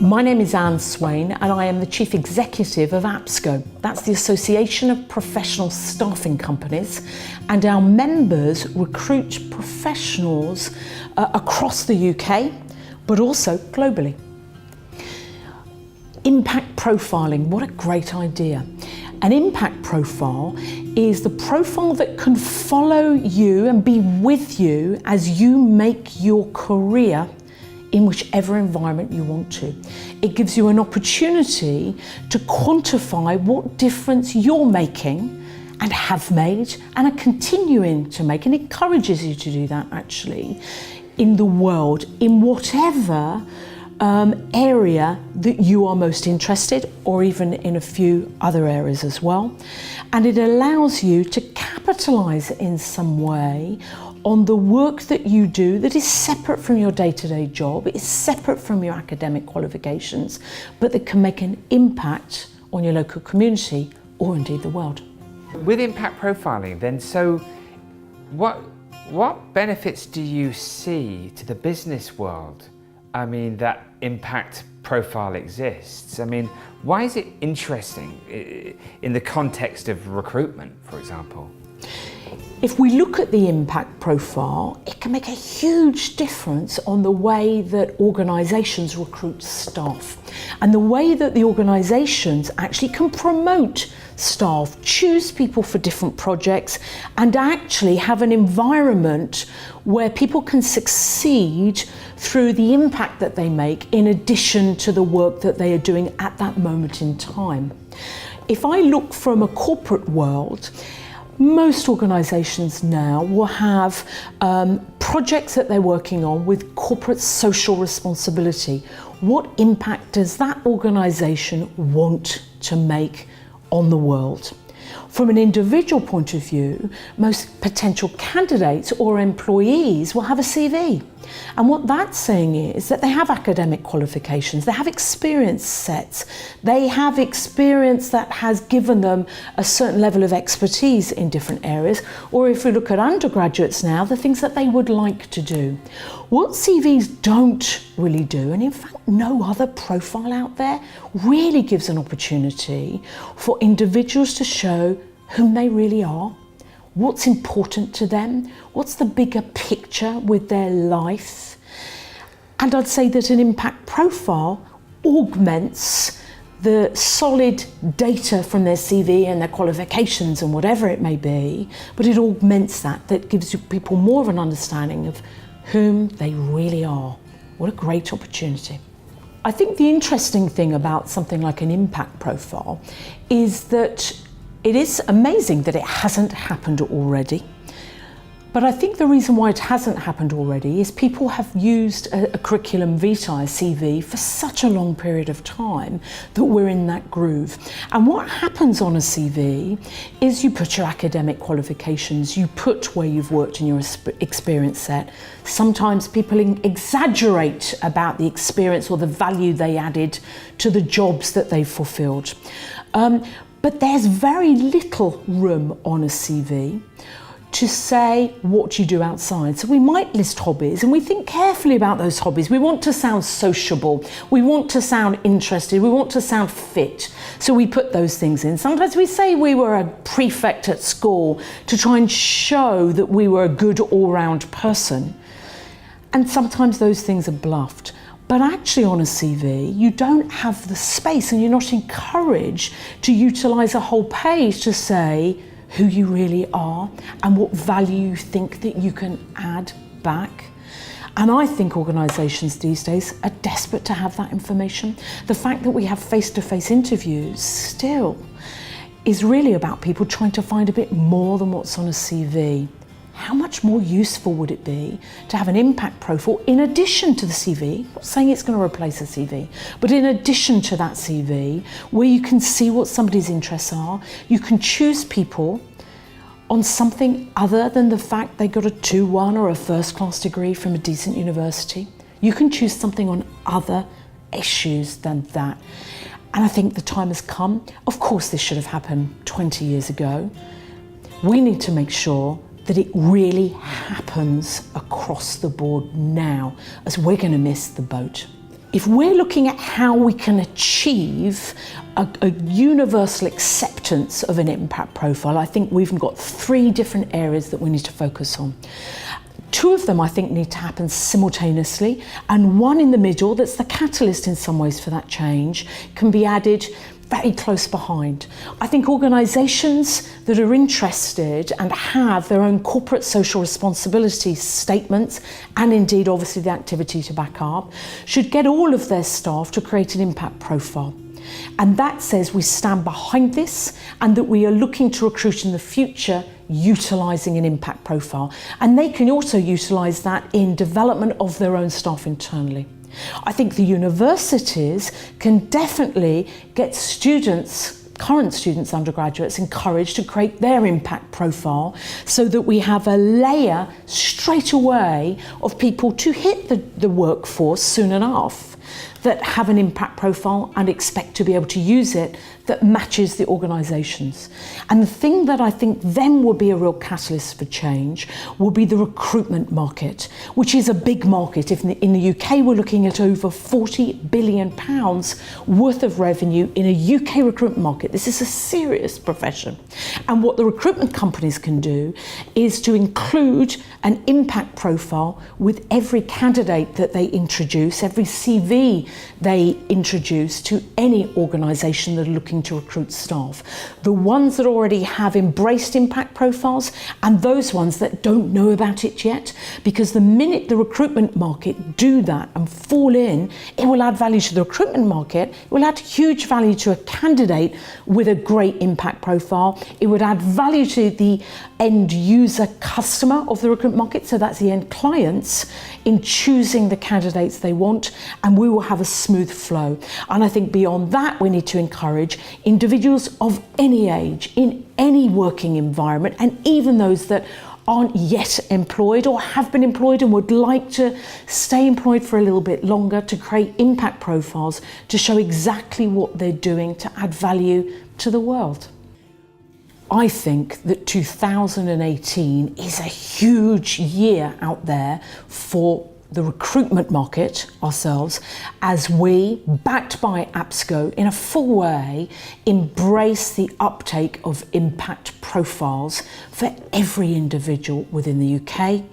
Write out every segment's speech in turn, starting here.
My name is Anne Swain and I am the Chief Executive of APSCO. That's the Association of Professional Staffing Companies, and our members recruit professionals across the UK, but also globally. Impact profiling, what a great idea. An impact profile is the profile that can follow you and be with you as you make your career in whichever environment you want to. It gives you an opportunity to quantify what difference you're making and have made and are continuing to make, and encourages you to do that actually in the world, in whatever area that you are most interested, or even in a few other areas as well. And it allows you to capitalize in some way on the work that you do that is separate from your day-to-day job, is separate from your academic qualifications, but that can make an impact on your local community or indeed the world. With impact profiling then, so what benefits do you see to the business world? I mean, that impact profile exists. I mean, why is it interesting in the context of recruitment, for example? If we look at the impact profile, it can make a huge difference on the way that organisations recruit staff and the way that the organisations actually can promote staff, choose people for different projects, and actually have an environment where people can succeed through the impact that they make in addition to the work that they are doing at that moment in time. If I look from a corporate world, most organisations now will have projects that they're working on with corporate social responsibility. What impact does that organisation want to make on the world? From an individual point of view, most potential candidates or employees will have a CV. And what that's saying is that they have academic qualifications, they have experience sets, they have experience that has given them a certain level of expertise in different areas, or if we look at undergraduates now, the things that they would like to do. What CVs don't really do, and in fact no other profile out there, really gives an opportunity for individuals to show whom they really are, what's important to them, what's the bigger picture with their life. And I'd say that an impact profile augments the solid data from their CV and their qualifications and whatever it may be, but it augments that gives people more of an understanding of whom they really are. What a great opportunity. I think the interesting thing about something like an impact profile is that it is amazing that it hasn't happened already. But I think the reason why it hasn't happened already is people have used a curriculum vitae, a CV, for such a long period of time that we're in that groove. And what happens on a CV is you put your academic qualifications, you put where you've worked in your experience set. Sometimes people exaggerate about the experience or the value they added to the jobs that they've fulfilled. But there's very little room on a CV to say what you do outside. So we might list hobbies and we think carefully about those hobbies. We want to sound sociable, we want to sound interested, we want to sound fit. So we put those things in. Sometimes we say we were a prefect at school to try and show that we were a good all-round person. And sometimes those things are bluffed. But actually on a CV, you don't have the space and you're not encouraged to utilise a whole page to say who you really are and what value you think that you can add back. And I think organisations these days are desperate to have that information. The fact that we have face-to-face interviews still is really about people trying to find a bit more than what's on a CV. How much more useful would it be to have an impact profile in addition to the CV? I'm not saying it's going to replace a CV, but in addition to that CV, where you can see what somebody's interests are, you can choose people on something other than the fact they got a 2-1 or a first-class degree from a decent university. You can choose something on other issues than that. And I think the time has come. Of course, this should have happened 20 years ago. We need to make sure that it really happens across the board now, as we're going to miss the boat. if we're looking at how we can achieve a universal acceptance of an impact profile, I think we've got 3 different areas that we need to focus on. 2 of them I think need to happen simultaneously, and one in the middle that's the catalyst in some ways for that change can be added very close behind. I think organisations that are interested and have their own corporate social responsibility statements, and indeed obviously the activity to back up, should get all of their staff to create an impact profile. And that says we stand behind this and that we are looking to recruit in the future utilising an impact profile. And they can also utilise that in development of their own staff internally. I think the universities can definitely get students, current students, undergraduates, encouraged to create their impact profile so that we have a layer straight away of people to hit the workforce soon enough that have an impact profile and expect to be able to use it that matches the organisations. And the thing that I think then will be a real catalyst for change will be the recruitment market, which is a big market. If in the UK we're looking at over £40 billion worth of revenue in a UK recruitment market. This is a serious profession. And what the recruitment companies can do is to include an impact profile with every candidate that they introduce, every CV they introduce to any organisation that are looking to recruit staff. The ones that already have embraced impact profiles and those ones that don't know about it yet, because the minute the recruitment market do that and fall in, it will add value to the recruitment market, it will add huge value to a candidate with a great impact profile, it would add value to the end user customer of the recruitment market, so that's the end clients, in choosing the candidates they want, and we will have a smooth flow. And I think beyond that, we need to encourage individuals of any age, in any working environment, and even those that aren't yet employed or have been employed and would like to stay employed for a little bit longer, to create impact profiles to show exactly what they're doing to add value to the world. I think that 2018 is a huge year out there for the recruitment market ourselves, as we, backed by APSCO, in a full way embrace the uptake of impact profiles for every individual within the UK.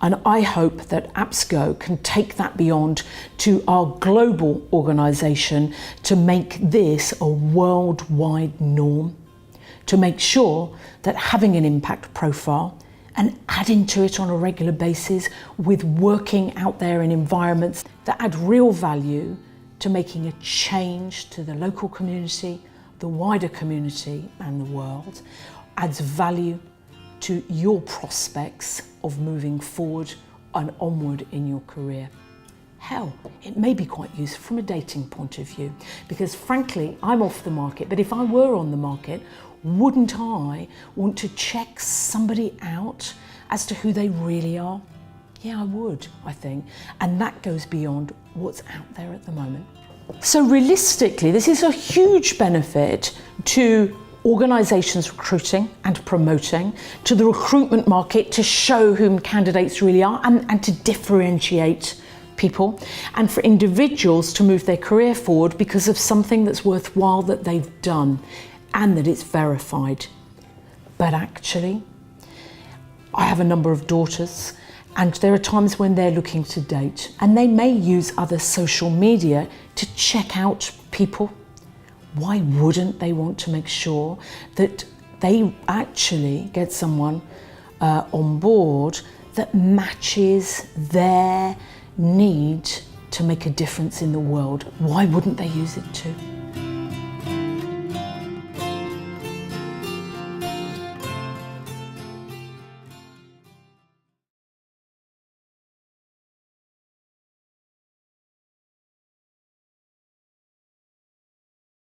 And I hope that APSCO can take that beyond to our global organisation to make this a worldwide norm, to make sure that having an impact profile and adding to it on a regular basis with working out there in environments that add real value to making a change to the local community, the wider community and the world, adds value to your prospects of moving forward and onward in your career. Hell, it may be quite useful from a dating point of view, because frankly, I'm off the market, but if I were on the market, wouldn't I want to check somebody out as to who they really are? Yeah, I would, I think. And that goes beyond what's out there at the moment. So realistically, this is a huge benefit to organisations recruiting and promoting, to the recruitment market to show whom candidates really are and to differentiate people, and for individuals to move their career forward because of something that's worthwhile that they've done and that it's verified. But actually, I have a number of daughters, and there are times when they're looking to date and they may use other social media to check out people. Why wouldn't they want to make sure that they actually get someone on board that matches their need to make a difference in the world? Why wouldn't they use it too?